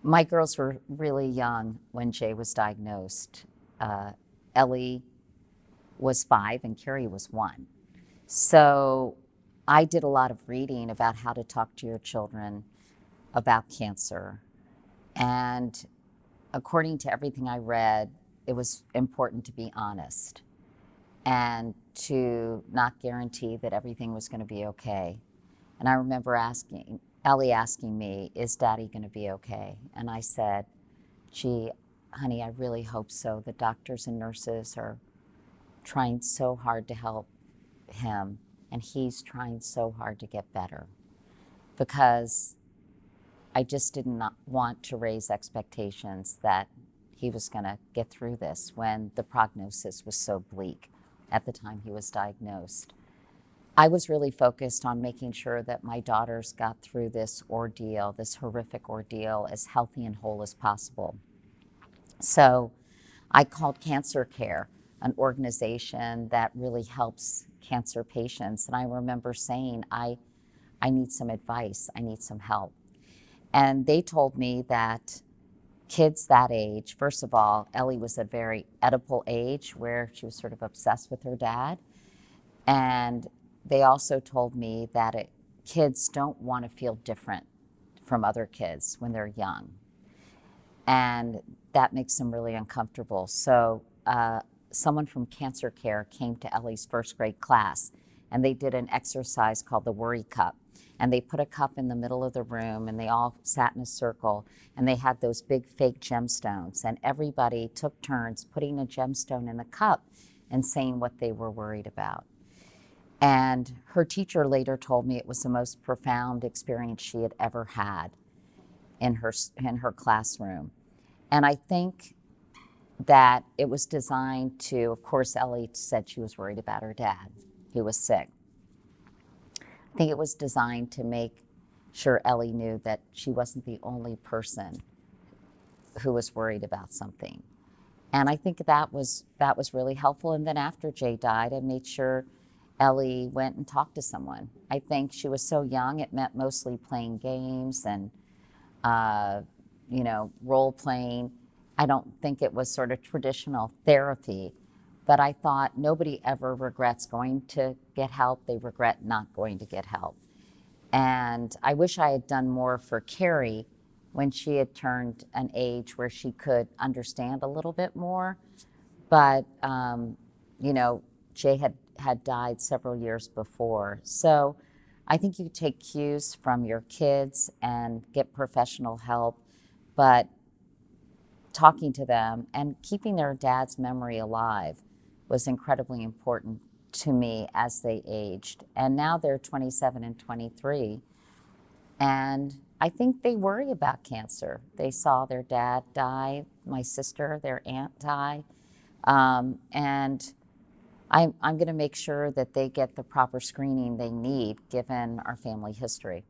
My girls were really young when Jay was diagnosed. Ellie was 5 and Carrie was 1. So I did a lot of reading about how to talk to your children about cancer. And according to everything I read, it was important to be honest and to not guarantee that everything was going to be okay. And I remember Ellie asking me, "Is Daddy going to be okay?" And I said, "Gee, honey, I really hope so. The doctors and nurses are trying so hard to help him, and he's trying so hard to get better." Because I just did not want to raise expectations that he was going to get through this when the prognosis was so bleak at the time he was diagnosed. I was really focused on making sure that my daughters got through this ordeal, this horrific ordeal, as healthy and whole as possible. So I called Cancer Care, an organization that really helps cancer patients. And I remember saying, I need some advice, I need some help. And they told me that kids that age, first of all, Ellie was at a very Oedipal age where she was sort of obsessed with her dad. And they also told me that kids don't want to feel different from other kids when they're young. And that makes them really uncomfortable. So someone from Cancer Care came to Ellie's first grade class, and they did an exercise called the worry cup. And they put a cup in the middle of the room, and they all sat in a circle, and they had those big fake gemstones. And everybody took turns putting a gemstone in the cup and saying what they were worried about. And her teacher later told me it was the most profound experience she had ever had in her classroom. And I think that it was designed to, of course, Ellie said she was worried about her dad, who was sick. I think it was designed to make sure Ellie knew that she wasn't the only person who was worried about something. And I think that was really helpful. And then after Jay died, I made sure Ellie went and talked to someone. I think she was so young, it meant mostly playing games and role playing. I don't think it was sort of traditional therapy, but I thought nobody ever regrets going to get help. They regret not going to get help. And I wish I had done more for Carrie when she had turned an age where she could understand a little bit more. But, Jay had died several years before. So I think you take cues from your kids and get professional help, but talking to them and keeping their dad's memory alive was incredibly important to me as they aged. And now they're 27 and 23. And I think they worry about cancer. They saw their dad die, my sister, their aunt die. And I'm going to make sure that they get the proper screening they need given our family history.